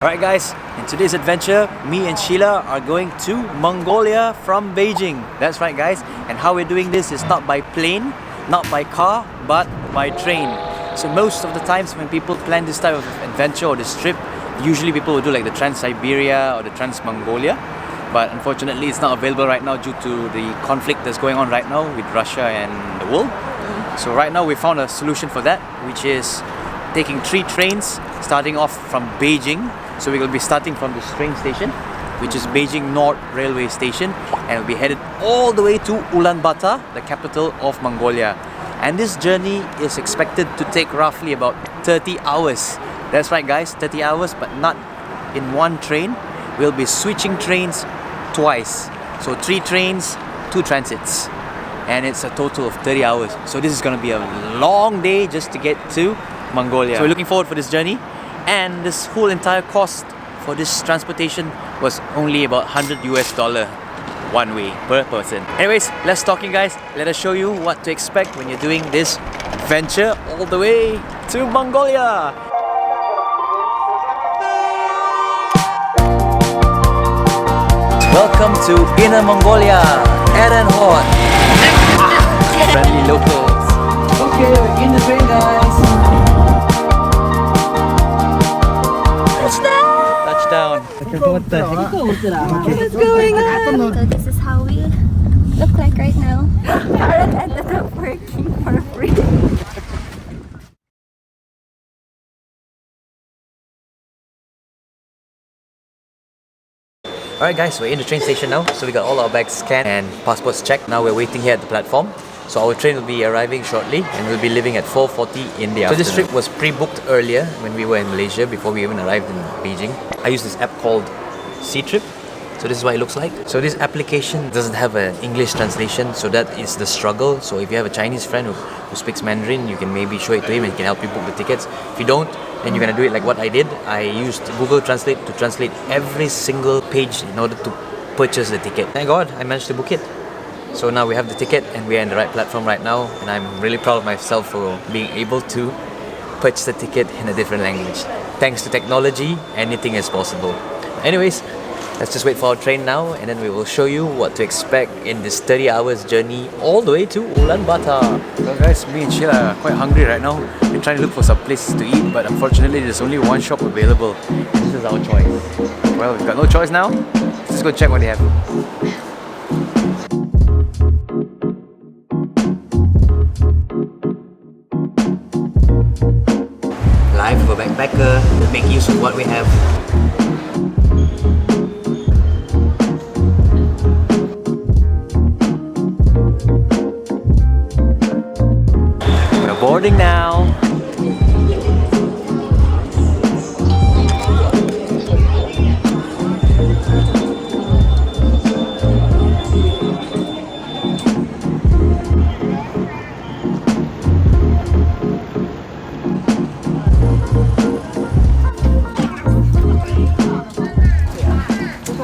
Alright guys, in today's adventure, me and Sheila are going to Mongolia from Beijing. That's right guys, and how we're doing this is not by plane, not by car, but by train. So most of the times when people plan this type of adventure or this trip, usually people will do like the Trans-Siberia or the Trans-Mongolia. But unfortunately it's not available right now due to the conflict that's going on right now with Russia and the world. So right now we found a solution for that, which is taking 3 trains starting off from Beijing. So we will be starting from this train station, which is Beijing North Railway Station, and we'll be headed all the way to Ulaanbaatar, the capital of Mongolia. And this journey is expected to take roughly about 30 hours. That's right guys, 30 hours, but not in one train. We'll be switching trains twice. So 3 trains, 2 transits. And it's a total of 30 hours. So this is going to be a long day just to get to Mongolia. So we're looking forward for this journey. And this whole entire cost for this transportation was only about $100 one way per person. Anyways, less talking guys. Let us show you what to expect when you're doing this venture all the way to Mongolia. Welcome to Inner Mongolia, Erenhot. Friendly locals. Okay, we're in the train guys. Touchdown. What the heck? What's going on? So this is how we look like right now. Farell ended up working for free. Alright guys, we're in the train station now. So we got all our bags scanned and passports checked. Now we're waiting here at the platform. So our train will be arriving shortly and we'll be leaving at 4:40 in the afternoon. So this trip was pre-booked earlier when we were in Malaysia before we even arrived in Beijing. I use this app called C-Trip. So this is what it looks like. So this application doesn't have an English translation, so that is the struggle. So if you have a Chinese friend who speaks Mandarin, you can maybe show it to him and he can help you book the tickets. If you don't, then you're gonna do it like what I did. I used Google Translate to translate every single page in order to purchase the ticket. Thank God I managed to book it. So now we have the ticket and we are in the right platform right now, and I'm really proud of myself for being able to purchase the ticket in a different language. Thanks to technology, anything is possible. Anyways, let's just wait for our train now and then we will show you what to expect in this 30 hours journey all the way to Ulaanbaatar. So guys, me and Sheila are quite hungry right now. We're trying to look for some places to eat, but unfortunately there's only one shop available. And this is our choice. Well, we've got no choice now. Let's just go check what they have. Life of a backpacker, we'll make use of what we have. We're boarding now.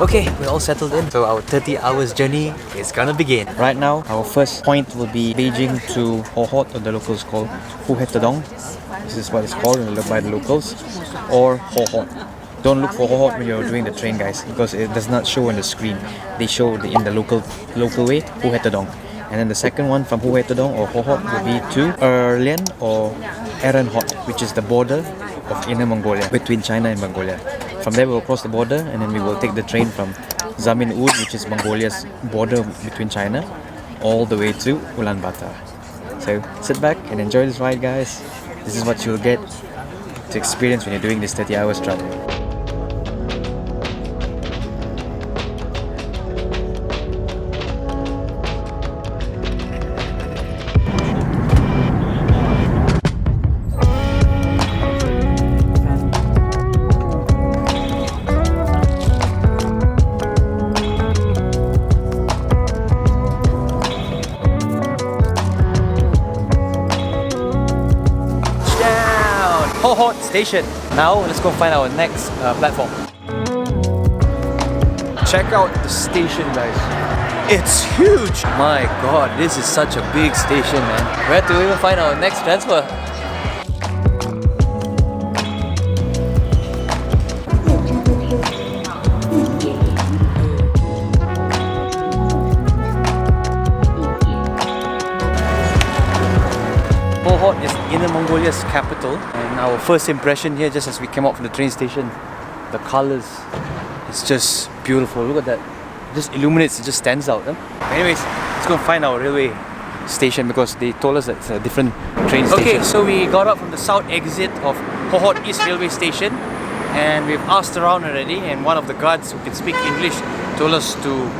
Okay, we're all settled in, so our 30 hours journey is gonna begin. Right now, our first point will be Beijing to Hohhot, or the locals call Hohhot. This is what it's called by the locals, or Hohhot. Don't look for Hohhot when you're doing the train guys, because it does not show on the screen. They show in the local way, Hohhot. And then the second one from Hohhot or Hohhot will be to Erlian or Erenhot, which is the border of Inner Mongolia, between China and Mongolia. From there we'll cross the border and then we will take the train from Zamyn Uud, which is Mongolia's border between China, all the way to Ulaanbaatar. So sit back and enjoy this ride guys. This is what you'll get to experience when you're doing this 30 hours travel. Hohhot station. Now let's go find our next platform. Check out the station guys. It's huge! My god, this is such a big station man. Where to even find our next transfer? Mongolia's capital. And our first impression here, just as we came out from the train station, the colors, it's just beautiful. Look at that. It just illuminates, it just stands out. Huh? Anyways, let's go and find our railway station because they told us that it's a different train station. Okay, so we got up from the south exit of Hohhot East Railway Station and we've asked around already, and one of the guards who can speak English told us to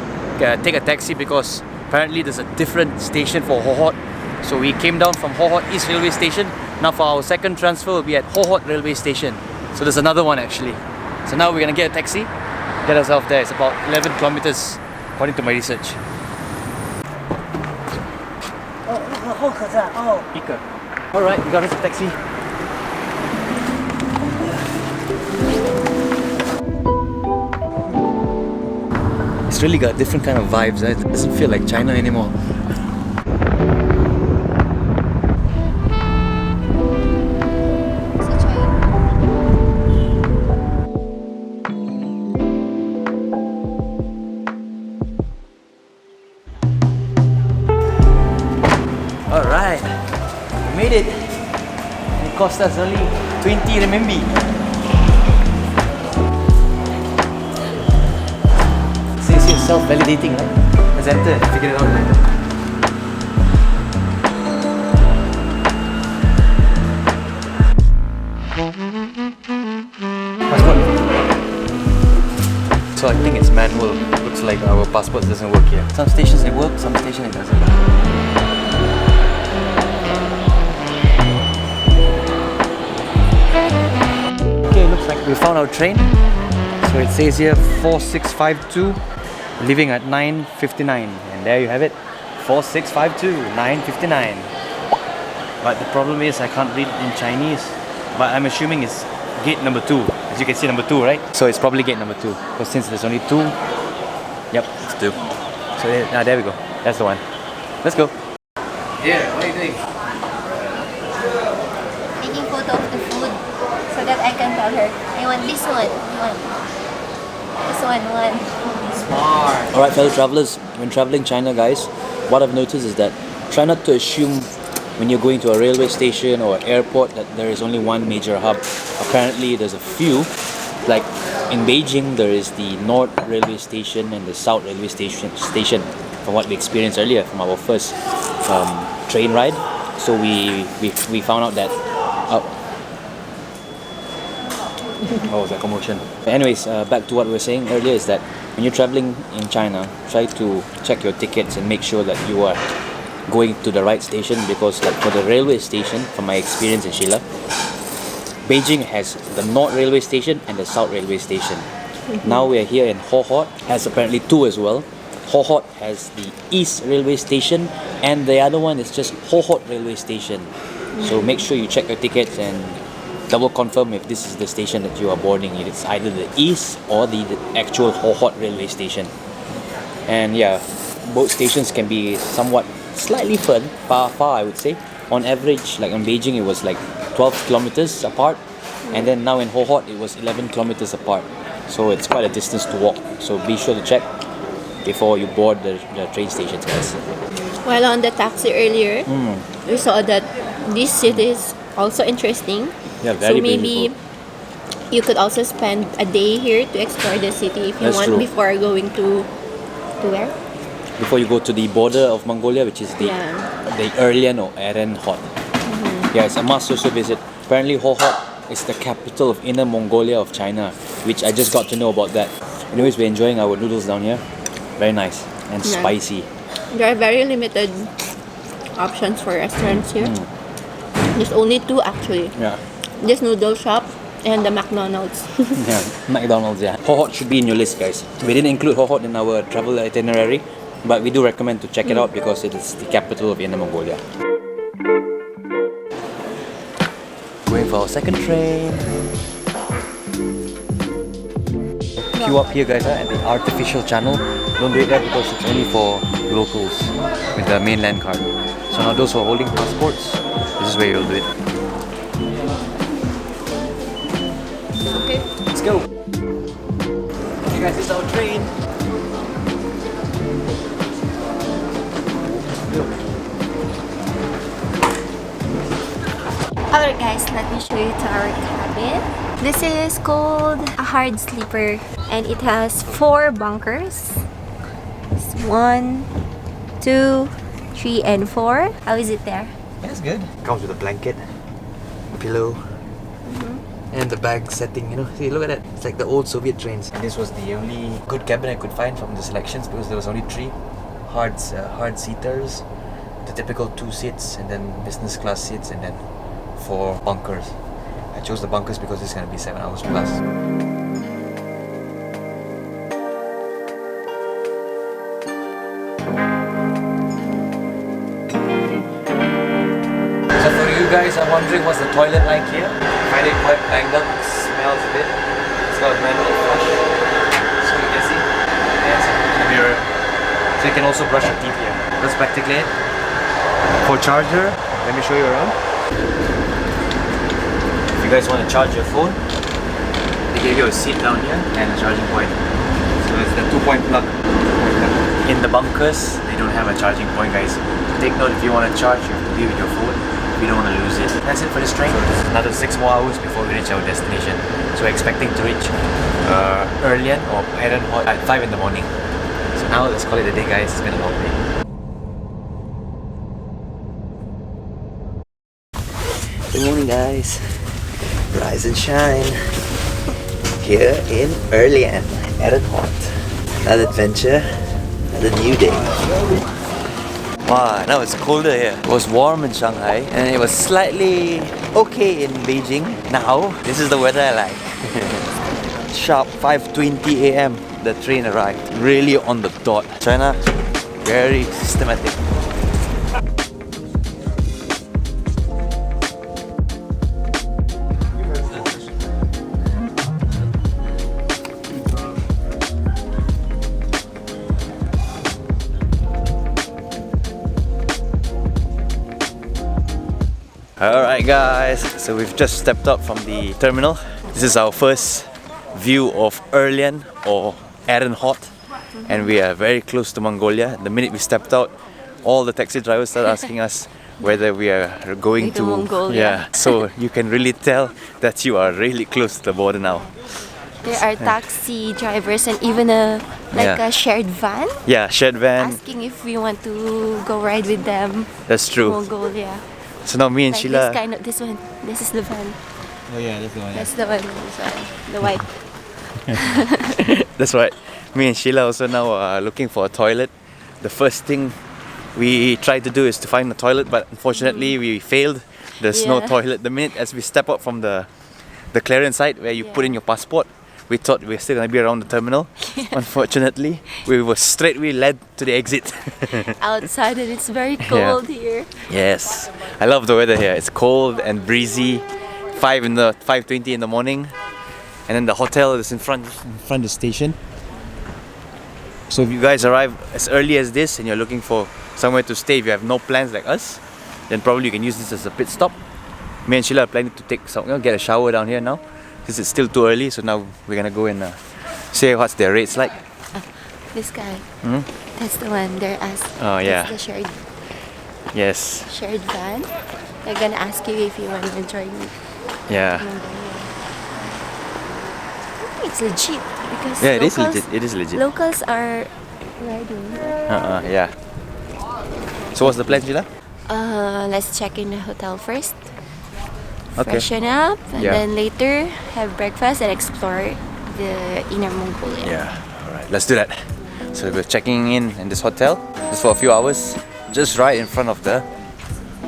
take a taxi because apparently there's a different station for Hohhot. So we came down from Hohhot East Railway Station. Now for our second transfer we'll be at Hohhot Railway Station. So there's another one actually. So now we're gonna get a taxi, get ourselves there. It's about 11 kilometers according to my research. Alright, we got us a taxi. It's really got different kind of vibes. It doesn't feel like China anymore. Alright, we made it. It cost us only 20 renminbi. Says here self-validating, right? Let's enter and figure it out later. Passport. So I think it's manual. Looks like our passport doesn't work here. Some stations it works, some stations it doesn't work. We found our train, so it says here 4652, leaving at 9:59, and there you have it, 4652, 9:59. But the problem is I can't read in Chinese, but I'm assuming it's gate number 2. As you can see, number 2, right? So it's probably gate number 2, because since there's only 2, yep, it's 2. So there we go, that's the one. Let's go. Yeah, what are you doing? Taking photo of the food so that I can tell her, I want this one, one. Smart. Alright fellow travellers, when travelling China guys, what I've noticed is that try not to assume when you're going to a railway station or airport that there is only one major hub. Apparently there's a few. Like in Beijing there is the North Railway Station and the South Railway Station from what we experienced earlier from our first train ride. So we found out that oh, was that commotion? Anyways, back to what we were saying earlier is that when you're traveling in China, try to check your tickets and make sure that you are going to the right station, because like for the railway station, from my experience in Sheila, Beijing has the North Railway Station and the South Railway Station. Now we are here in Hohhot, has apparently 2 as well. Hohhot has the East Railway Station and the other one is just Hohhot Railway Station. So make sure you check your tickets and double confirm if this is the station that you are boarding. It's either the East or the actual Hohhot Railway Station. And yeah, both stations can be somewhat slightly far I would say. On average, like in Beijing it was like 12 kilometers apart, and then now in Hohhot it was 11 kilometers apart. So it's quite a distance to walk. So be sure to check before you board the train stations, guys. While on the taxi earlier, we saw that this city is also interesting. Yeah, very so maybe beautiful. You could also spend a day here to explore the city if you That's want true. before going to where? Before you go to the border of Mongolia, which is the Erlian or Erenhot. Yeah, it's a must also visit. Apparently Hohhot is the capital of Inner Mongolia of China, which I just got to know about that. Anyways, we're enjoying our noodles down here. Very nice and spicy. There are very limited options for restaurants here. There's only 2 actually. Yeah. This noodle shop and the McDonald's. Yeah, McDonald's, yeah. Hohhot should be in your list, guys. We didn't include Hohhot in our travel itinerary, but we do recommend to check it out because it is the capital of Inner Mongolia. Going for our second train. Queue up here, guys, at the artificial channel. Don't do it there because it's only for locals with the mainland card. So now those who are holding passports, this is where you'll do it. Okay, let's go. Okay guys, this is our train. Alright guys, let me show you to our cabin. This is called a hard sleeper and it has 4 bunkers. It's 1, 2, 3, and 4. How is it there? That's good. Comes with a blanket, pillow, and the bag setting, you know. See, look at that. It's like the old Soviet trains. And this was the only good cabin I could find from the selections because there was only 3 hard seaters, the typical 2 seats, and then business class seats, and then 4 bunkers. I chose the bunkers because it's gonna be 7 hours plus. So for you guys are wondering what's the toilet like here? I find it quite banged up, smells a bit. It's got a manual flush. So you can see, there's a mirror. So you can also brush your teeth here. That's practically it. For charger, let me show you around. If you guys want to charge your phone, they give you a seat down here and a charging point. So it's the 2-point plug. In the bunkers, they don't have a charging point, guys. Take note, if you want to charge, you have to be with your phone. We don't want to lose it. That's it for this train. So it's another 6 more hours before we reach our destination. So we're expecting to reach Erlian or Erenhot at 5 in the morning. So now let's call it a day, guys. It's been a long day. Good morning, guys. Rise and shine. Here in Erlian, Erenhot. Another adventure, another new day. Wow, now it's colder here. It was warm in Shanghai and it was slightly okay in Beijing. Now, this is the weather I like. Sharp 5:20 AM, the train arrived. Really on the dot. China, very systematic. Alright guys, so we've just stepped up from the terminal. This is our first view of Erlian or Erenhot, and we are very close to Mongolia. The minute we stepped out, all the taxi drivers started asking us whether we are going to Mongolia. Yeah, so you can really tell that you are really close to the border now. There are taxi drivers and even a shared van. Yeah, shared van. Asking if we want to go ride with them. That's true. Mongolia. So now me and Like Sheila. this one. This is the van. Oh yeah, that's the one. That's the one. This one. The white. That's right. Me and Sheila also now are looking for a toilet. The first thing we tried to do is to find a toilet, but unfortunately we failed. There's no toilet. The minute as we step up from the clearance site where you put in your passport, we thought we were still gonna be around the terminal. Unfortunately, we were straightway led to the exit. Outside and it's very cold here. Yes, I love the weather here. It's cold and breezy. 5:20 in the morning, and then the hotel is in front of the station. So if you guys arrive as early as this and you're looking for somewhere to stay, if you have no plans like us, then probably you can use this as a pit stop. Me and Sheila are planning to get a shower down here now. Because it's still too early, so now we're gonna go and see what's their rates like. This guy. That's the one they're asking. Oh yeah. That's the shared van. They're gonna ask you if you want to join me. Yeah. It's legit because Yeah, it is legit. It is legit. Locals are riding. Yeah. So what's the plan, Sheila? Let's check in the hotel first. Okay. Freshen up and then later have breakfast and explore the inner Mongolia. Yeah. Alright, let's do that. So we're checking in this hotel just for a few hours, just right in front of the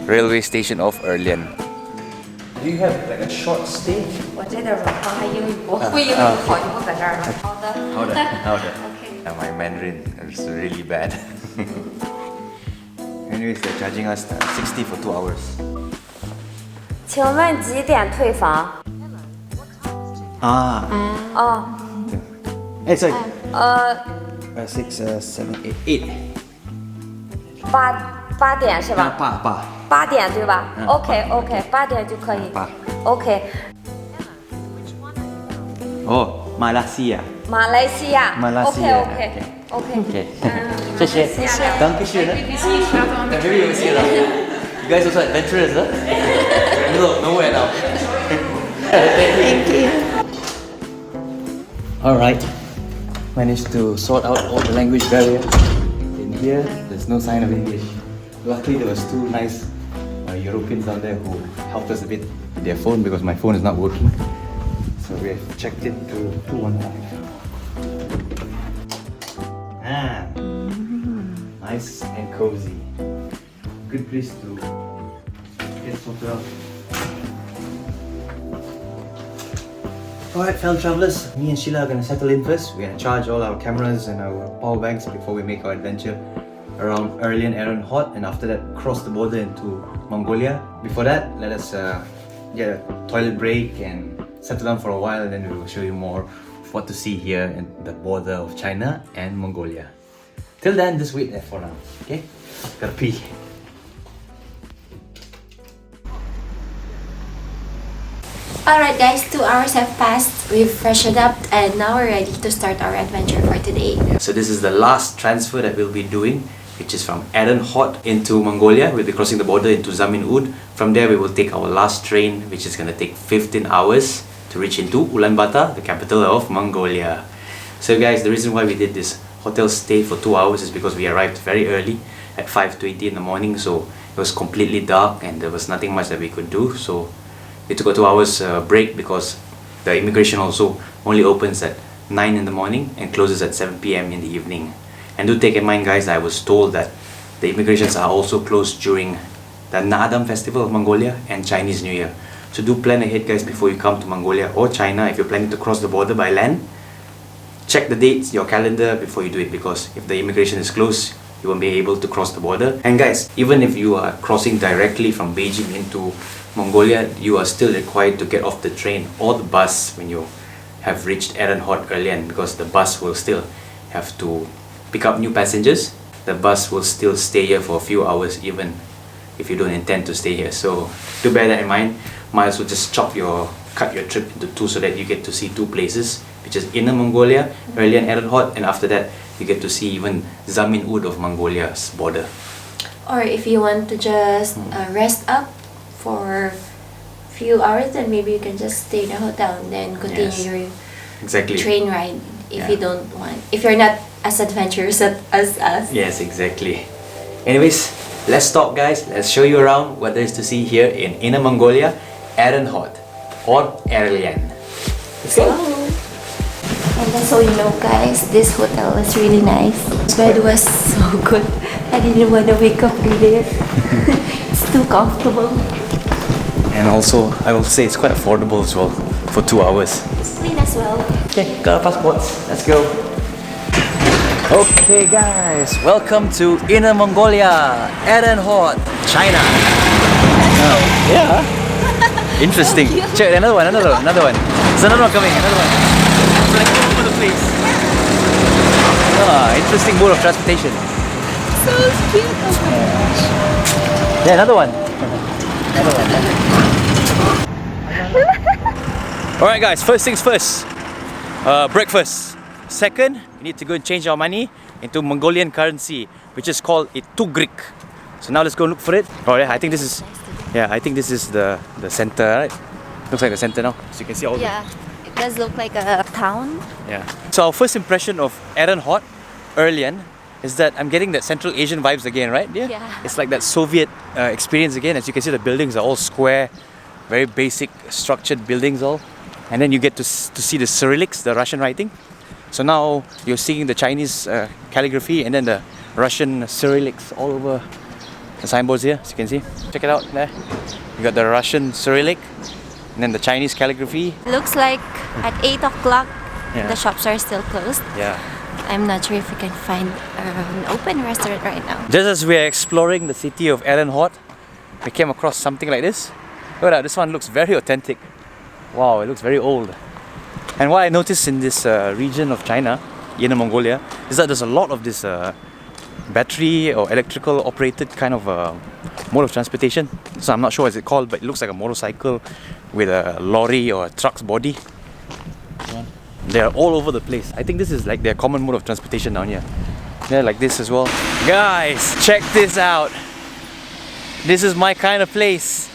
railway station of Erlian. Do you have like a short stay? 我这点文化还英语不会英语好就不在这儿了。好的。好的，好的。My Mandarin is really bad. Anyways, they're charging us 60 for 2 hours. 请问几点退房？哦，Hey, sorry. 6, 7, 8. 八点是吧？八点对吧？OK， 8点就可以。OK。哦，马来西亚。马来西亚。OK。谢谢。Danke schön. Maybe we'll see you around. You guys also adventurous, huh? Look, nowhere now. Thank you. Alright. Managed to sort out all the language barrier. In here, there's no sign of English. Luckily, there was two nice Europeans out there who helped us a bit with their phone because my phone is not working. So we have checked it to 215. Nice and cozy. Good place to get sorted out. Alright, fellow travellers, me and Sheila are going to settle in first. We're going to charge all our cameras and our power banks before we make our adventure around Erlian, Erenhot, and after that cross the border into Mongolia. Before that, let us get a toilet break and settle down for a while, and then we will show you more of what to see here in the border of China and Mongolia. Till then, just wait there for now, okay? Gotta pee. Alright guys, 2 hours have passed. We've freshened up and now we're ready to start our adventure for today. So this is the last transfer that we'll be doing, which is from Erenhot into Mongolia. We'll be crossing the border into Zamyn Uud. From there, we will take our last train, which is going to take 15 hours to reach into Ulaanbaatar, the capital of Mongolia. So guys, the reason why we did this hotel stay for 2 hours is because we arrived very early at 5:20 in the morning, so it was completely dark and there was nothing much that we could do. So we took a 2 hours break because the immigration also only opens at 9 in the morning and closes at 7 PM in the evening. And do take in mind guys, I was told that the immigrations are also closed during the Naadam festival of Mongolia and Chinese New Year. So do plan ahead guys before you come to Mongolia or China. If you're planning to cross the border by land, check the dates, your calendar before you do it, because if the immigration is closed, you won't be able to cross the border. And guys, even if you are crossing directly from Beijing into Mongolia, you are still required to get off the train or the bus when you have reached Erenhot, Erlian, because the bus will still have to pick up new passengers. The bus will still stay here for a few hours even if you don't intend to stay here. So do bear that in mind. Might as well just cut your trip into two so that you get to see two places, which is Inner Mongolia, Erlian, Erenhot, and after that you get to see even Zamyn Uud of Mongolia's border. Or if you want to just rest up for a few hours, then maybe you can just stay in a hotel and then continue your train ride if you don't want, if you're not as adventurous as us. Yes, exactly. Anyways, let's stop guys. Let's show you around what there is to see here in Inner Mongolia, Erenhot or Erlian. Let's go. And just so you know guys, this hotel is really nice. This bed was so good. I didn't want to wake up earlier. It's too comfortable. And also, I will say it's quite affordable as well for 2 hours. It's clean as well. Okay, got our passports. Let's go. Okay guys, welcome to Inner Mongolia, Erenhot, China. Oh, yeah. Interesting. Check another one. There's another one coming. Another one. It's like all over the place. Ah, interesting mode of transportation. So cute. Oh my gosh. Yeah, another one. Alright guys, first things first. Breakfast. Second, we need to go and change our money into Mongolian currency, which is called a tugrik. So now let's go look for it. Oh yeah, I think this is the center, right? Looks like the center now. So you can see all it does look like a town. Yeah. So our first impression of Erenhot, Erlian, is that I'm getting that Central Asian vibes again, right? Yeah. It's like that Soviet experience again. As you can see, the buildings are all square, very basic structured buildings all. And then you get to see the Cyrillics, the Russian writing. So now you're seeing the Chinese calligraphy and then the Russian Cyrillics all over the signboards here, as you can see. Check it out there. You got the Russian Cyrillic and then the Chinese calligraphy. Looks like at 8 o'clock the shops are still closed. Yeah. I'm not sure if we can find an open restaurant right now. Just as we are exploring the city of Erenhot, we came across something like this. Look at that, this one looks very authentic. Wow, it looks very old. And what I noticed in this region of China, Inner Mongolia, is that there's a lot of this battery or electrical operated kind of mode of transportation. So I'm not sure what it's called, but it looks like a motorcycle with a lorry or a truck's body. They are all over the place. I think this is like their common mode of transportation down here. They're like this as well. Guys, check this out. This is my kind of place.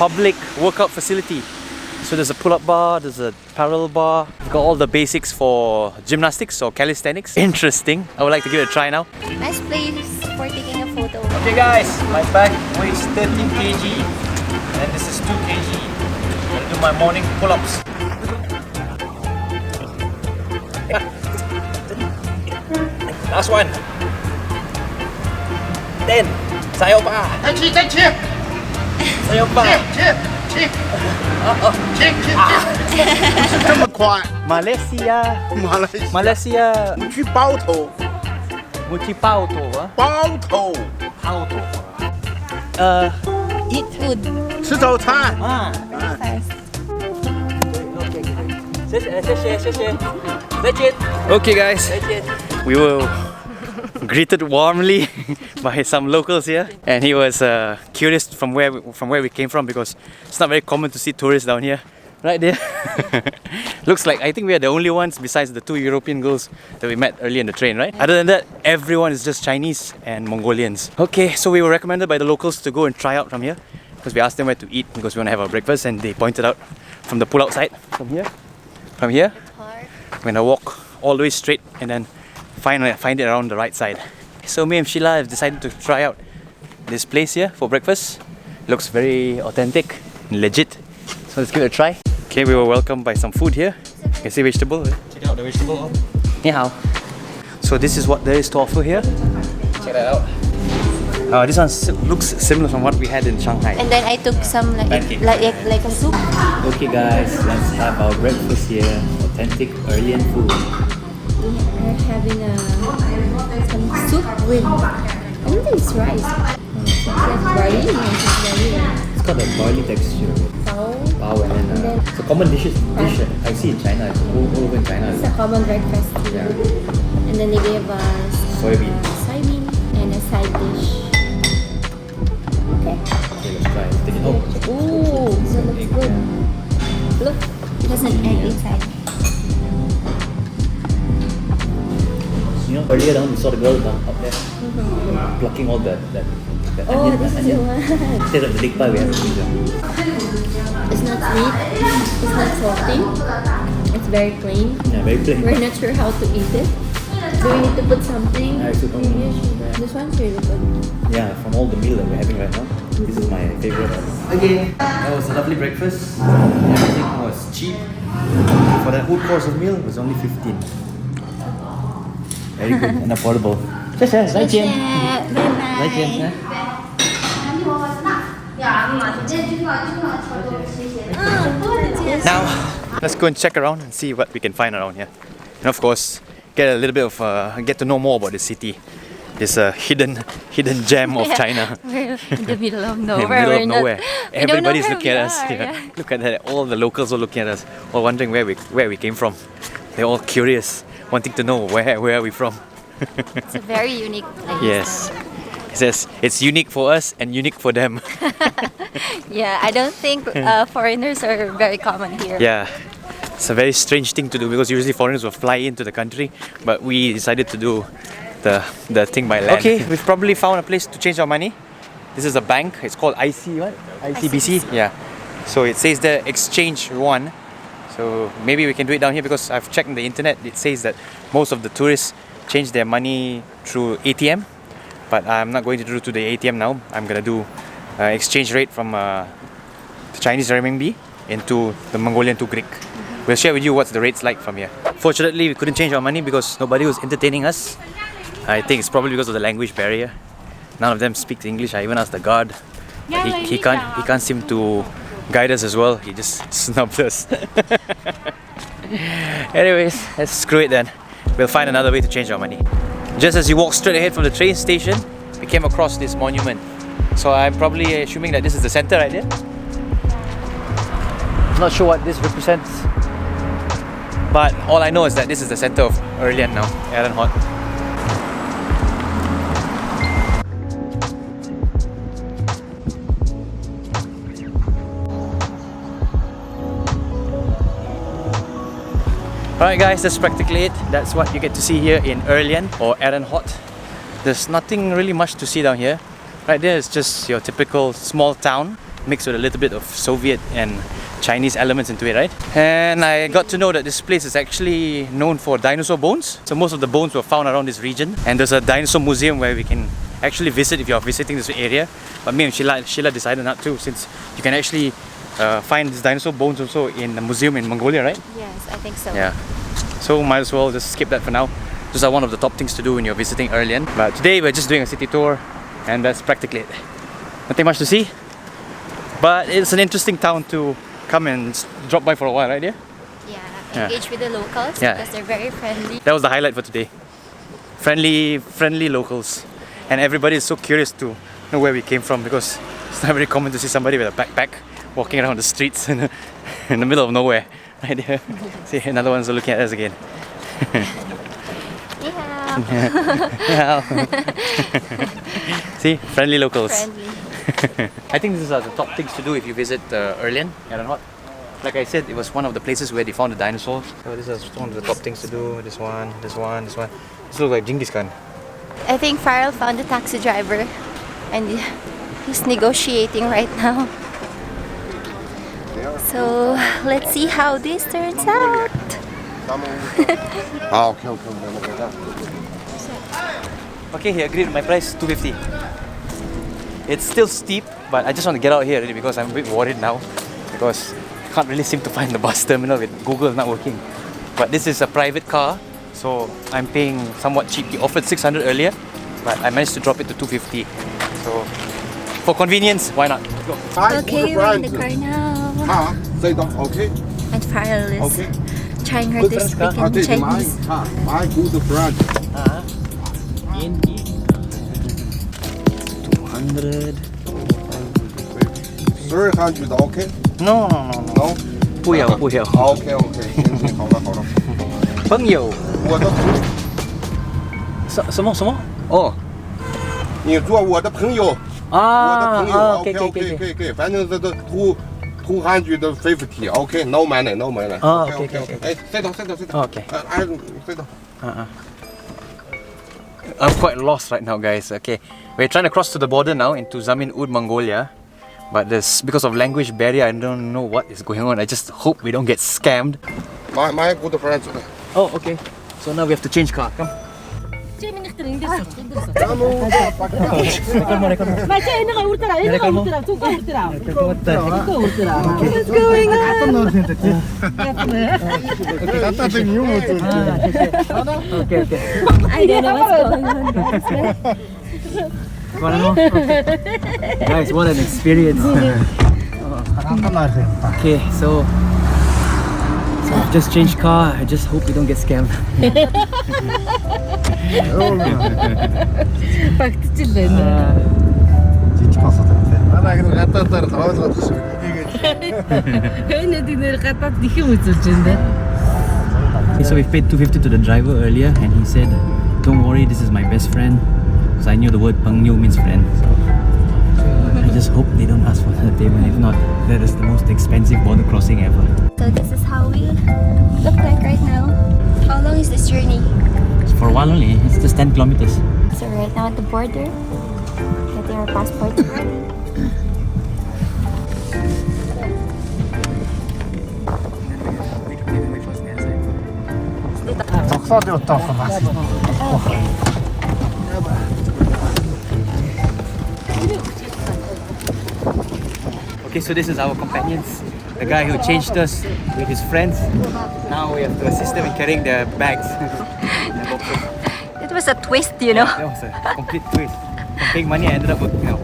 public workout facility. So there's a pull-up bar, there's a parallel bar. We've got all the basics for gymnastics or calisthenics. Interesting. I would like to give it a try now. Nice place for taking a photo. Okay guys, my bag weighs 13 kg and this is 2 kg. I'm gonna do my morning pull-ups. Last one. 10. Sayo pa. 再吃， Sayo pa. 吃，不是这么快， Malaysia. 马来西亚 Malaysia. 去包头， Muci pau tu ah. 包头 Pau tu. Eat food. 吃早餐。 Ah. Breakfast. Okay guys, we were greeted warmly by some locals here, and he was curious from where we came from because it's not very common to see tourists down here. Right there. Looks like I think we are the only ones besides the 2 European girls that we met earlier in the train, right? Other than that, everyone is just Chinese and Mongolians. Okay, so we were recommended by the locals to go and try out from here because we asked them where to eat because we want to have our breakfast, and they pointed out from the pull-out side from here. We're gonna walk all the way straight and then find it around the right side. So me and Sheila have decided to try out this place here for breakfast. Looks very authentic and legit. So let's give it a try. Okay, we were welcomed by some food here. You can see vegetable. Check out the vegetable. Ni hao. So this is what there is to offer here. Check that out. This one looks similar from what we had in Shanghai. And then I took some like a soup. Okay guys, let's have our breakfast here. Authentic Erlian food. We are having some soup with, I don't think it's rice. It's like barley. It's got a barley texture. Pao and then it's a common dish I see in China. It's all over in China. It's a common breakfast. Yeah. And then they gave us Soybean. and a side dish. Okay. Okay, let's try. Take it home. Ooh, so it looks good. Look, there's an egg inside. You know, earlier on we saw the girl down up there plucking all that Oh, onion. this is the one. Instead of the big pie, we have the pizza. It's not sweet. It's not salty. It's very plain. Yeah, very plain. We're not sure how to eat it. Do we need to put something? I should know. This one's really good. Yeah, from all the meal that we're having right now, this is my favorite. Okay, that was a lovely breakfast. Everything was cheap. For that whole course of meal, it was only 15. Very good and affordable. 谢谢，再见。再见。Now, let's go and check around and see what we can find around here. And of course, get a little bit of get to know more about the city. This hidden gem of China. We're in the middle of In nowhere. the middle of We're not- nowhere. we don't know Everybody's where looking we at us. are, Yeah. yeah. Look at that. All the locals are looking at us, all wondering where we came from. They're all curious, wanting to know where are we from. It's a very unique place. Yes. It says it's unique for us and unique for them. Yeah, I don't think foreigners are very common here. Yeah. It's a very strange thing to do because usually foreigners will fly into the country, but we decided to do the thing by land. Okay, we've probably found a place to change our money. This is a bank. It's called ICBC. Yeah. So it says there exchange yuan. So maybe we can do it down here because I've checked on the internet. It says that most of the tourists change their money through ATM, but I'm not going to do it to the ATM now. I'm gonna do exchange rate from the Chinese renminbi into the Mongolian tugrik. We'll share with you what's the rates like from here. Fortunately, we couldn't change our money because nobody was entertaining us. I think it's probably because of the language barrier. None of them speaks English. I even asked the guard. He can't seem to guide us as well. He just snubs us. Anyways, let's screw it then. We'll find another way to change our money. Just as you walk straight ahead from the train station, we came across this monument. So I'm probably assuming that this is the center right there. Not sure what this represents, but all I know is that this is the center of Erlian now, Erenhot. Alright guys, that's practically it. That's what you get to see here in Erlian or Erenhot. There's nothing really much to see down here. Right there is just your typical small town. mixed with a little bit of Soviet and Chinese elements into it, right? And I got to know that this place is actually known for dinosaur bones. So most of the bones were found around this region. And there's a dinosaur museum where we can actually visit if you're visiting this area. But me and Sheila decided not to, since you can actually find these dinosaur bones also in a museum in Mongolia, right? Yes, I think so. Yeah. So might as well just skip that for now. Those are one of the top things to do when you're visiting Erlian. But today we're just doing a city tour, and that's practically it. Nothing much to see, but it's an interesting town to come and drop by for a while, right? Yeah. Yeah, engage with the locals because they're very friendly. That was the highlight for today. Friendly locals, and everybody is so curious to know where we came from, because it's not very common to see somebody with a backpack walking around the streets in the middle of nowhere. Right here. See, another one's looking at us again. Yeah. See, friendly locals. Friendly. I think these are the top things to do if you visit Erlian, Erenhot. Like I said, it was one of the places where they found the dinosaurs. So this is one of the top things to do. This one. This looks like Genghis Khan. I think Farell found a taxi driver and he's negotiating right now. So let's see how this turns out. Okay, he agreed with my price, 250. It's still steep, but I just want to get out here already because I'm a bit worried now, because I can't really seem to find the bus terminal with Google not working. But this is a private car, so I'm paying somewhat cheap. He offered 600 earlier, but I managed to drop it to 250. So for convenience, why not? Let's go. Okay, we're in the car now. Okay. And Farell is trying her to speak in Chinese. My good friend. 200. 300 okay? No. No? 不要。 OK， 行，好了。朋友。我的朋友。什么？哦。你做我的朋友。啊。我的朋友。OK。反正这个250 OK no money no money。OK。哎，塞到。OK。哎，塞到。I'm quite lost right now, guys. Okay, we're trying to cross to the border now into Zamyn Uud, Mongolia. But because of language barrier, I don't know what is going on. I just hope we don't get scammed. My good friend. Oh, okay. So now we have to change car. Come. Okay. I don't know what's going on. Guys, what an experience. Okay, so I've just changed car. I just hope we don't get scammed. So we paid 250 to the driver earlier, and he said, "Don't worry, this is my best friend." Because I knew the word "pangyo" means friend. So I just hope they don't ask for the payment. If not, that is the most expensive border crossing ever. So this is how we look like right now. How long is this journey? For a while only. It's just 10 kilometers. So right now at the border, getting our passports ready. Okay, so this is our companions. The guy who changed us with his friends. Now we have to assist them in carrying their bags. It was a twist, you know. That was a complete twist. From paying money, I ended up working out.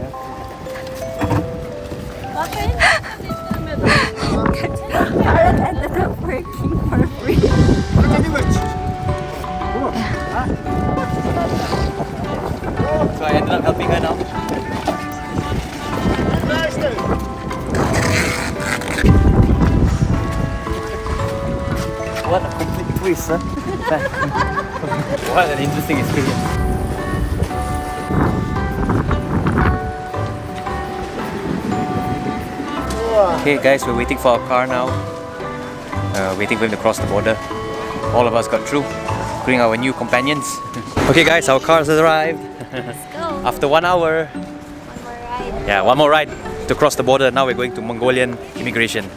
Farell ended up working for free. So I ended up helping her now. What a complete twist, huh? What an interesting experience. Okay guys, we're waiting for our car now. Waiting for him to cross the border. All of us got through, including our new companions. Okay guys, our cars has arrived. Let's go. After 1 hour. One more ride. Yeah, one more ride. to cross the border. Now we're going to Mongolian immigration.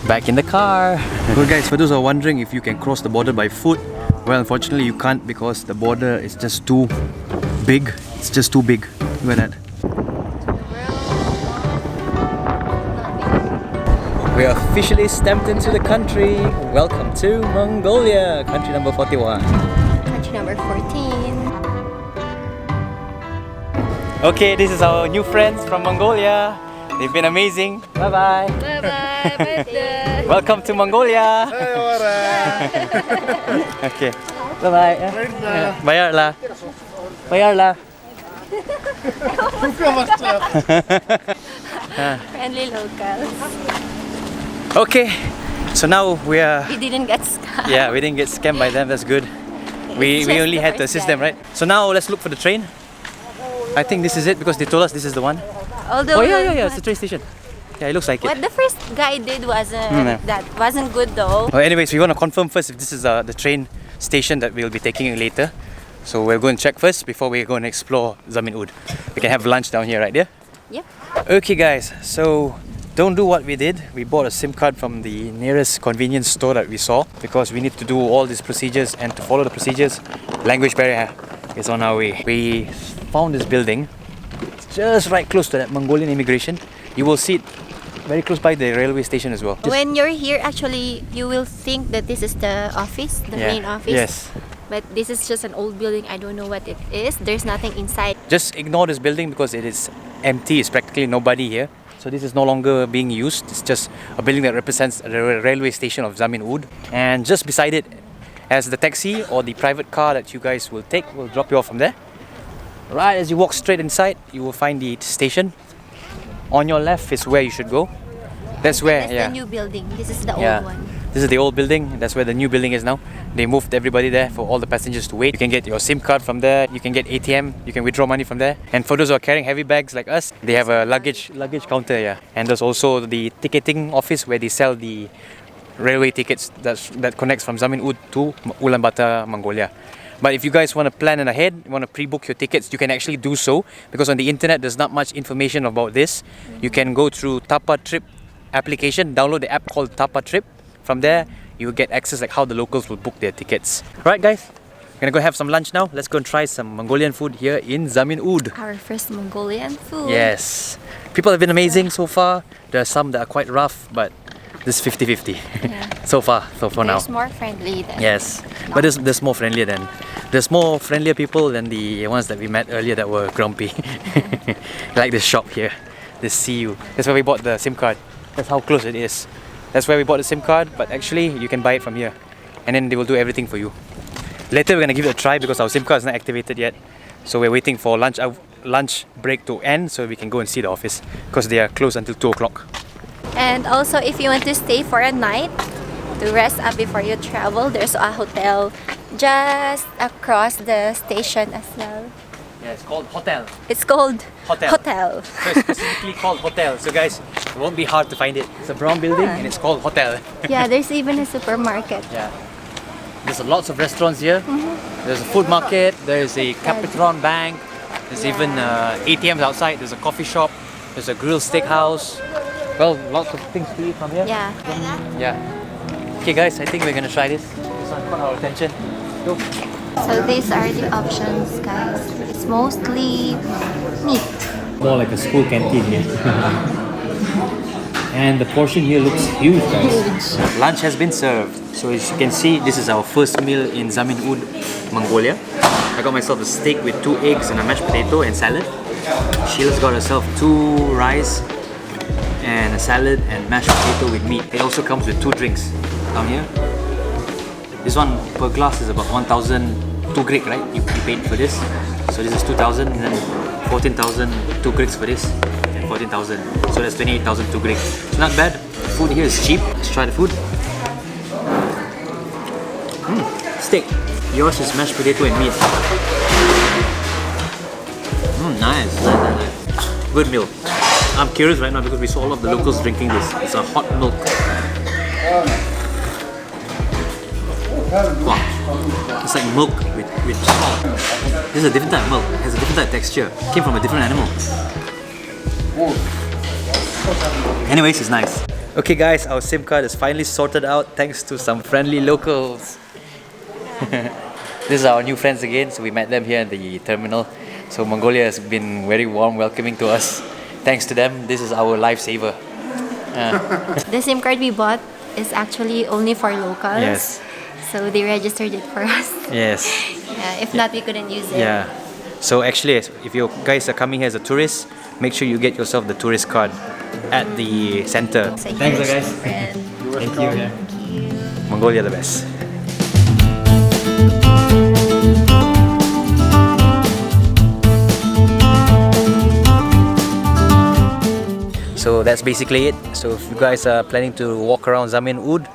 Back in the car. Well guys, for those who are wondering if you can cross the border by foot, well, unfortunately you can't because the border is just too big. It's just too big. Look at that. We are officially stamped into the country. Welcome to Mongolia, country number 41. Country number 14. Okay, this is our new friends from Mongolia. They've been amazing. Bye bye. Bye bye. Welcome to Mongolia. Okay. Bye bye. Bayarla. Bayarla. Friendly locals. Okay, so now we are. We didn't get scammed. Yeah, we didn't get scammed by them. That's good. We only had to assist them, right? So now let's look for the train. I think this is it because they told us this is the one. Although Oh yeah, it's the train station. Yeah, it looks like what it. the first guy did wasn't good though. Well, anyways, we want to confirm first if this is the train station that we'll be taking later. So we'll go and check first before we go and explore Zamyn Uud. We can have lunch down here, right there? Yep. Okay guys, so don't do what we did. We bought a SIM card from the nearest convenience store that we saw because we need to do all these procedures, and to follow the procedures, language barrier is on our way. We found this building. It's just right close to that Mongolian immigration. You will see it very close by the railway station as well. When you're here, actually, you will think that this is the office, the main office. Yes. But this is just an old building. I don't know what it is. There's nothing inside. Just ignore this building because it is empty. It's practically nobody here. So this is no longer being used. It's just a building that represents the railway station of Zamyn Uud. And just beside it, as the taxi or the private car that you guys will take will drop you off from there. Right as you walk straight inside, you will find the station. On your left is where you should go. That's where, That's the new building. This is the yeah. old one. This is the old building. That's where the new building is now. They moved everybody there for all the passengers to wait. You can get your SIM card from there. You can get ATM. You can withdraw money from there. And for those who are carrying heavy bags like us, they have a luggage counter. Yeah. And there's also the ticketing office where they sell the railway tickets that connects from Zamyn Uud to Ulaanbaatar, Mongolia. But if you guys want to plan it ahead, you want to pre-book your tickets, you can actually do so because on the internet there's not much information about this. You can go through Tapa Trip application, download the app called Tapa Trip. From there, you will get access like how the locals will book their tickets. Right guys, we're gonna go have some lunch now. Let's go and try some Mongolian food here in Zamyn Uud. Our first Mongolian food. Yes. People have been amazing so far. There are some that are quite rough, but this is 50-50. Yeah. so far now. There's more friendly than. Yes, but there's more friendlier than. There's more friendlier people than the ones that we met earlier that were grumpy. Like this shop here, this CU. That's where we bought the SIM card. That's how close it is. That's where we bought the SIM card, but actually you can buy it from here. And then they will do everything for you. Later we're gonna give it a try because our SIM card is not activated yet. So we're waiting for lunch break to end so we can go and see the office because they are closed until 2 o'clock. And also, if you want to stay for a night to rest up before you travel, there's a hotel just across the station as well. Yeah, it's called hotel. It's called Hotel. Hotel. So it's specifically called hotel. So guys, it won't be hard to find it. It's a brown building and it's called hotel. Yeah, there's even a supermarket. Yeah. There's lots of restaurants here. There's a food market. There's a Capitron Bank. There's even ATMs outside. There's a coffee shop. There's a grill steakhouse. Well, lots of things to eat from here. Yeah. Yeah. Okay guys, I think we're gonna try this. This one caught our attention. Go. So these are the options, guys. It's mostly meat. More like a school canteen here. And the portion here looks huge, guys. Lunch has been served. So as you can see, this is our first meal in Zamyn Uud, Mongolia. I got myself a steak with 2 eggs and a mashed potato and salad. Sheila's got herself 2 rice and a salad and mashed potato with meat. It also comes with 2 drinks down here. This one per glass is about 1,000 2 grek, right? You paid for this. So this is 2,000 and then 14,000 2 greks for this and 14,000. So that's 28,000 2 grek. It's not bad. Food here is cheap. Let's try the food. Steak. Yours is mashed potato and meat. Nice. Good meal. I'm curious right now because we saw all of the locals drinking this. It's a hot milk. Wow. It's like milk with salt. This is a different type of milk. It has a different type of texture. It came from a different animal. Anyways, it's nice. Okay guys, our SIM card is finally sorted out thanks to some friendly locals. This is our new friends again, so we met them here in the terminal. So Mongolia has been very warm welcoming to us. Thanks to them, this is our lifesaver. The SIM card we bought is actually only for locals. Yes. So they registered it for us. Yes. Yeah, if not, we couldn't use it. Yeah. So actually, if you guys are coming here as a tourist, make sure you get yourself the tourist card at the center. So Thanks here's guys. your friend. Thank you. Thank you. Mongolia the best. So that's basically it. So if you guys are planning to walk around Zamyn Uud,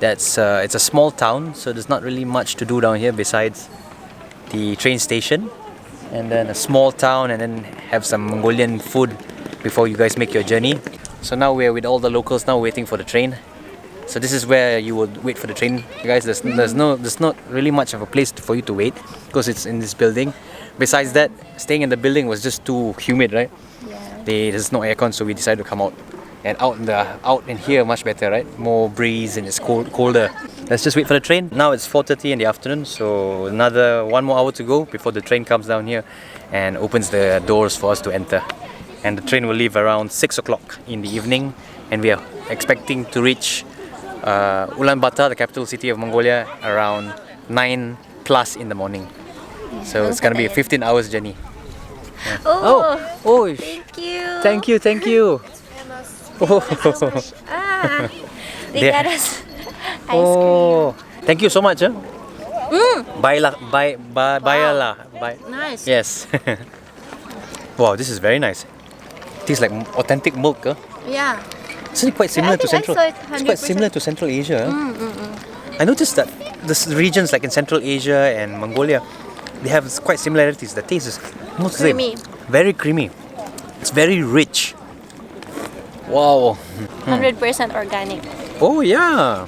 it's a small town, so there's not really much to do down here besides the train station and then a small town, and then have some Mongolian food before you guys make your journey. So now we're with all the locals now waiting for the train. So this is where you would wait for the train, you guys. There's not really much of a place for you to wait because it's in this building. Besides that, staying in the building was just too humid, right? There's no aircon, so we decided to come out. And out in here much better, right? More breeze and it's colder. Let's just wait for the train. Now it's 4:30 in the afternoon, so one more hour to go before the train comes down here and opens the doors for us to enter. And the train will leave around 6 o'clock in the evening, and we are expecting to reach Ulaanbaatar, the capital city of Mongolia, around 9 plus in the morning. So it's gonna be a 15 hours journey. Yeah. Oh, thank you. Thank you, thank you. Oh. They got us ice cream. Thank you so much. Huh? Nice. Yes. Wow, this is very nice. It tastes like authentic milk. Huh? Yeah. It's really quite similar to Central. It's quite similar to Central Asia. Huh? I noticed that the regions like in Central Asia and Mongolia, they have quite similarities. The taste is almost the same. Creamy. Very creamy. It's very rich. Wow. 100% organic. Oh yeah.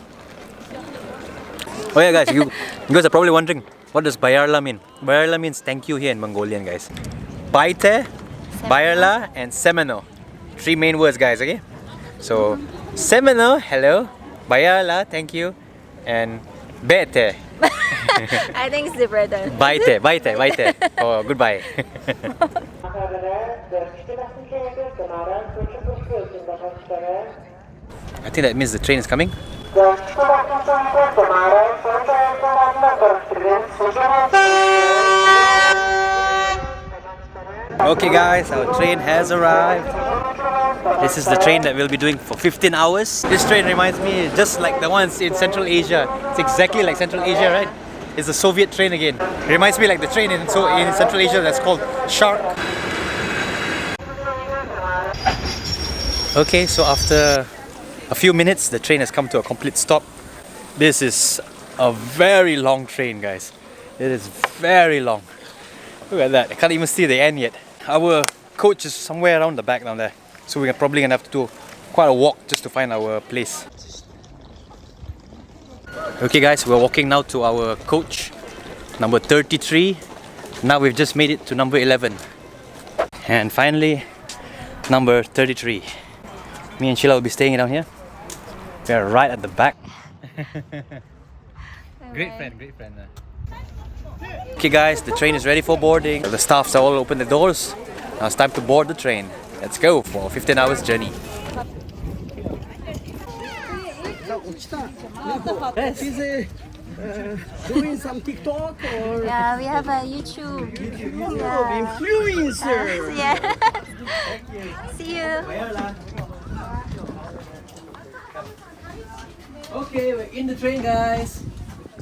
Oh yeah, guys. You guys are probably wondering, what does Bayarla mean? Bayarla means thank you here in Mongolian, guys. Baite, Bayarla, and Semeno. 3 main words, guys. Okay. So Semeno, hello. Bayarla, thank you, and Bete. I think it's different. Baite. Oh, goodbye. I think that means the train is coming. Okay guys, our train has arrived. This is the train that we'll be doing for 15 hours. This train reminds me just like the ones in Central Asia. It's exactly like Central Asia, right? It's the Soviet train again. It reminds me like the train in Central Asia that's called Shark. Okay, so after a few minutes, the train has come to a complete stop. This is a very long train, guys. It is very long. Look at that. I can't even see the end yet. Our coach is somewhere around the back down there. So we're probably gonna have to do quite a walk just to find our place. Okay guys, we're walking now to our coach, number 33. Now we've just made it to number 11. And finally, number 33. Me and Sheila will be staying down here. We are right at the back. Great friend. Okay guys, the train is ready for boarding. The staffs have all opened the doors. Now it's time to board the train. Let's go for a 15 hours journey. Doing some TikTok or Yeah, we have a YouTube. influencer. Yeah. See you. Okay, we're in the train, guys.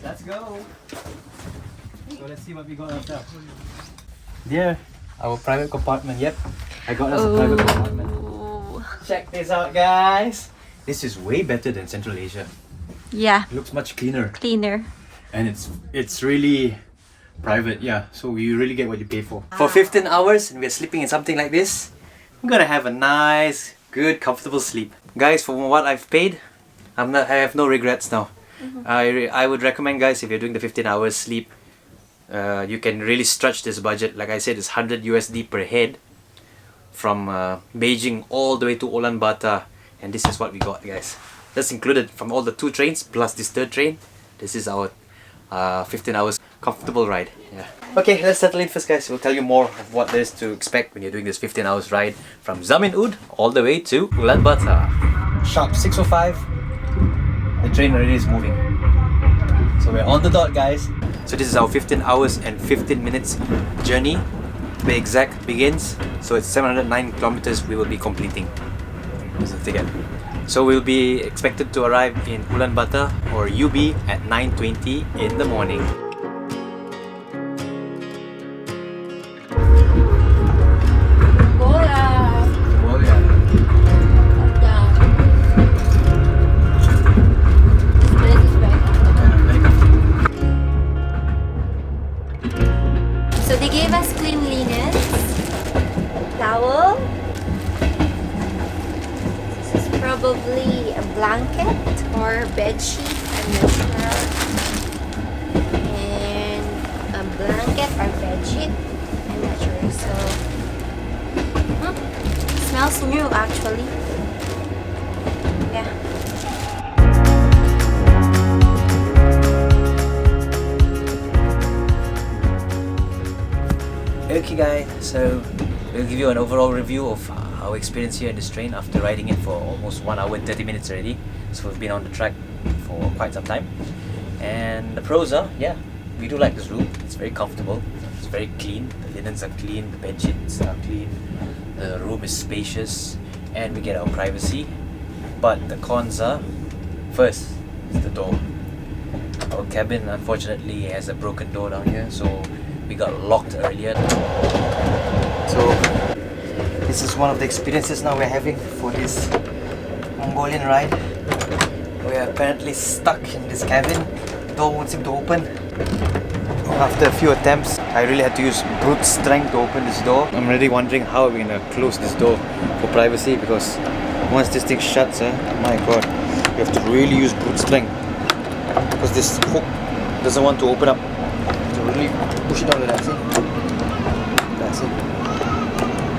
Let's go. So let's see what we got ourselves. There, our private compartment. Yep, I got us a private compartment. Check this out, guys. This is way better than Central Asia. Yeah, It looks much cleaner, cleaner. and it's really private. Yeah, so you really get what you pay for. For 15 hours, and we're sleeping in something like this. I'm gonna have a nice, good, comfortable sleep, guys. For what I've paid, I have no regrets now. I would recommend, guys, if you're doing the 15 hours sleep, you can really stretch this budget. Like I said, it's 100 USD per head from Beijing all the way to Ulaanbaatar, and this is what we got, guys. That's included from all the 2 trains plus this 3rd train. This is our 15 hours comfortable ride. Yeah. Okay, let's settle in first, guys. We'll tell you more of what there is to expect when you're doing this 15 hours ride from Zamyn Uud all the way to Ulaanbaatar. Sharp 6:05. The train already is moving. So we're on the dot, guys. So this is our 15 hours and 15 minutes journey. To be exact, begins. So it's 709 kilometers we will be completing. Here's the ticket. So we'll be expected to arrive in Ulaanbaatar or UB at 9:20 in the morning. So they gave us clean linens, towel. This is probably a blanket or bed sheet, I'm not sure. And a blanket or bed sheet, I'm not sure. So, smells new actually. Yeah. Okay guys, so we'll give you an overall review of our experience here in this train after riding it for almost 1 hour and 30 minutes already. So we've been on the track for quite some time. And the pros are, yeah, we do like this room. It's very comfortable, it's very clean, the linens are clean, the bed sheets are clean, the room is spacious, and we get our privacy. But the cons are, first is the door. Our cabin unfortunately has a broken door down here, so we got locked earlier. So this is one of the experiences now we're having for this Mongolian ride. We are apparently stuck in this cabin. The door won't seem to open. After a few attempts, I really had to use brute strength to open this door. I'm really wondering how we're gonna close this door for privacy, because once this thing shuts, my god, you have to really use brute strength, because this hook doesn't want to open up. So really push it down like that, see? That's it.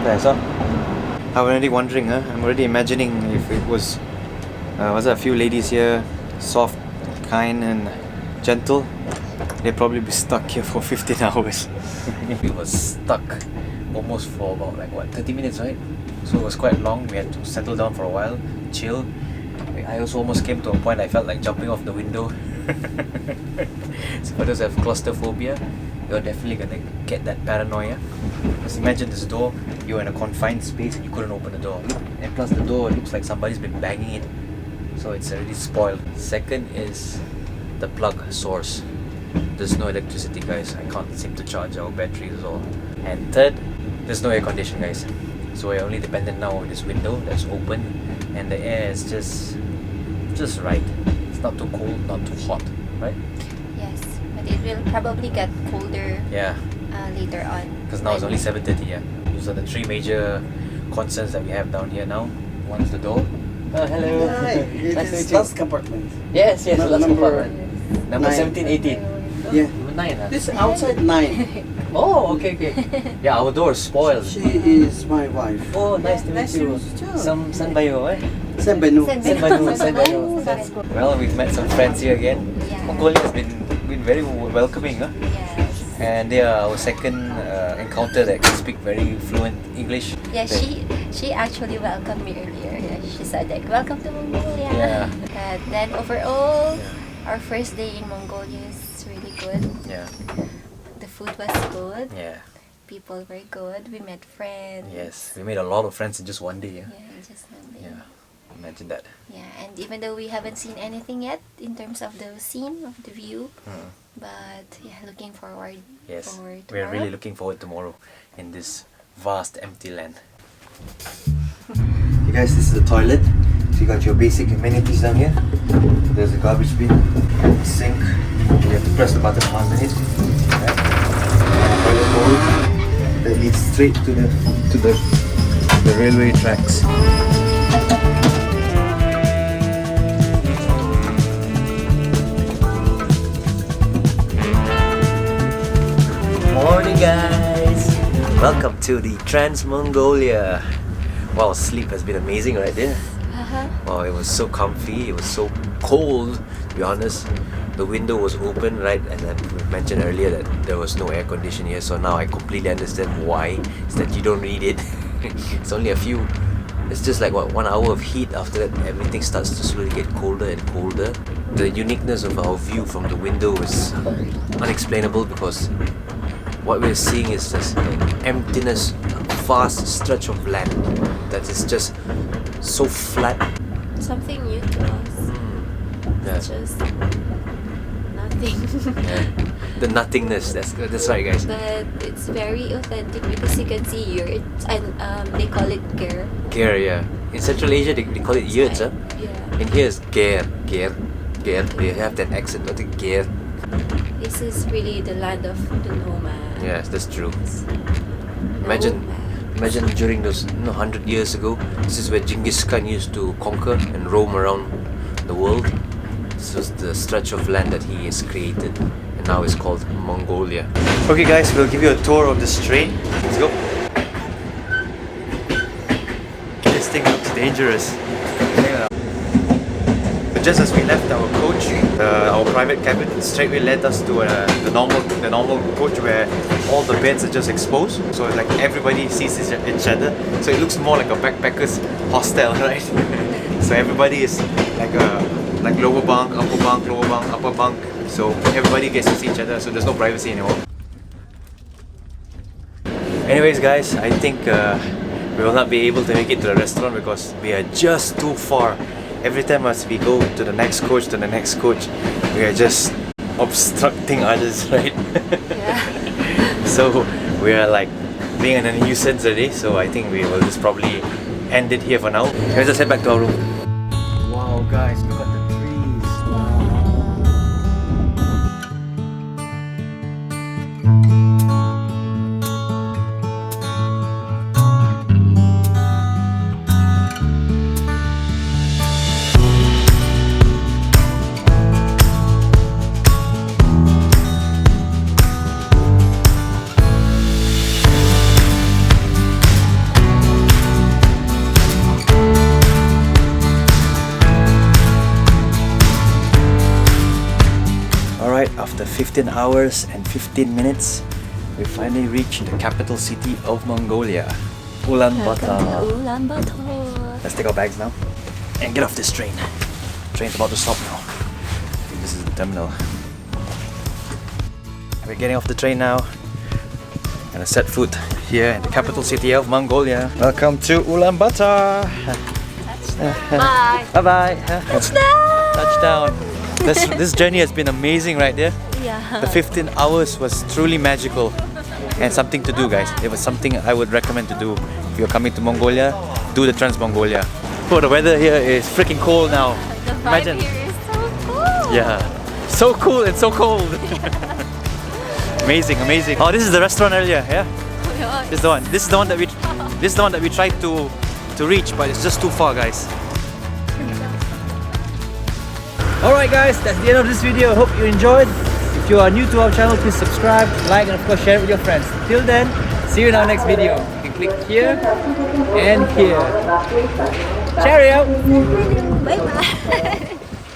That's all. I'm already wondering, I'm already imagining if it was there a few ladies here, soft, kind and gentle, they'd probably be stuck here for 15 hours. We were stuck almost for about like what, 30 minutes, right? So it was quite long. We had to settle down for a while, chill. I also almost came to a point I felt like jumping off the window. So for those who have claustrophobia, you're definitely gonna get that paranoia. Just imagine this door, you're in a confined space and you couldn't open the door. And plus the door, it looks like somebody's been banging it. So it's already spoiled. Second is the plug source. There's no electricity, guys. I can't seem to charge our batteries or. And third, there's no air condition, guys. So we're only dependent now on this window that's open, and the air is just right. It's not too cold, not too hot, right? Yes, but it will probably get colder. Yeah. Later on. Because now it's only 7:30. Yeah. Those are the 3 major concerns that we have down here now. One's the door. Oh, hello. Hi, Nice to meet it is you. last compartment. Yes, yes, Number- last number compartment. Number 9. 17, 18. Yeah. Number 9, huh? This outside 9. Oh, okay. Yeah, our door is spoiled. She is my wife. Oh, nice to meet you. San Bayo, eh? Senbenu. San Bayo. That's good. Well, we've met some friends here again. Yeah. Mongolia has been very welcoming, huh? Yes. And they are our second encounter that can speak very fluent English. Yeah, she actually welcomed me earlier. Yeah, she said like, welcome to Mongolia. Yeah. And then overall, our first day in Mongolia is really good. Yeah. The food was good. Yeah. People were good. We met friends. Yes. We made a lot of friends in just one day. Yeah. Yeah, just one day. Yeah. Imagine that. Yeah, and even though we haven't seen anything yet in terms of the scene, of the view, but yeah, looking forward Yes. for We're tomorrow. really looking forward tomorrow in this vast empty land. You guys, this is the toilet. So you got your basic amenities down here. There's a garbage bin, sink. You have to press the button under it. Right? And a toilet bowl that leads straight to the railway tracks. Morning, guys. Welcome to the Trans-Mongolia. Wow, sleep has been amazing right there. Wow, it was so comfy, it was so cold, to be honest. The window was open, right? And I mentioned earlier that there was no air condition here, so now I completely understand why. It's that you don't need it. It's only a few. It's just like what, 1 hour of heat. After that, everything starts to slowly get colder and colder. The uniqueness of our view from the window is unexplainable because what we're seeing is just emptiness, a vast stretch of land that is just so flat. Something new to us. Yeah. It's just nothing. Yeah. The nothingness. That's right, guys. But it's very authentic because you can see yurts and they call it ger. Ger, yeah. In Central Asia, they call it yurts, huh? Yeah. In here, it's ger. They have that accent, not the ger. This is really the land of the nomad. Yes, that's true. Imagine during those 100 years ago, this is where Genghis Khan used to conquer and roam around the world. This was the stretch of land that he has created, and now it's called Mongolia. Okay guys, we'll give you a tour of this train. Let's go. This thing looks dangerous. But just as we left our coach, our private cabin straightway led us to the normal coach where all the beds are just exposed. So like everybody sees each other. So it looks more like a backpackers hostel, right? So everybody is like lower bunk, upper bunk, lower bunk, upper bunk. So everybody gets to see each other. So there's no privacy anymore. Anyways, guys, I think we will not be able to make it to the restaurant because we are just too far. Every time as we go to the next coach, we are just obstructing others, right? Yeah. So we are like being a nuisance already. So I think we will just probably end it here for now. Let's just head back to our room. Wow, guys, look at the trees. After 15 hours and 15 minutes, we finally reached the capital city of Mongolia, Ulaanbaatar. Ulaanbaatar. Let's take our bags now and get off this train. Train's about to stop now. This is the terminal. We're getting off the train now. Gonna set foot here in the capital city of Mongolia. Welcome to Ulaanbaatar. Bye. Bye bye. Touchdown. Touchdown. This journey has been amazing right there. Yeah. The 15 hours was truly magical and something to do, guys. It was something I would recommend to do. If you're coming to Mongolia, do the Trans-Mongolia. Oh, the weather here is freaking cold now. The vibe here is so cool. Yeah, so cool and so cold. Amazing, amazing. Oh, this is the restaurant earlier, yeah? This is the one. This is the one that we tried to reach, but it's just too far, guys. Alright guys, that's the end of this video. Hope you enjoyed. If you are new to our channel, please subscribe, like, and of course share it with your friends. Till then, see you in our next video. You can click here and here. Cheerio! Bye bye.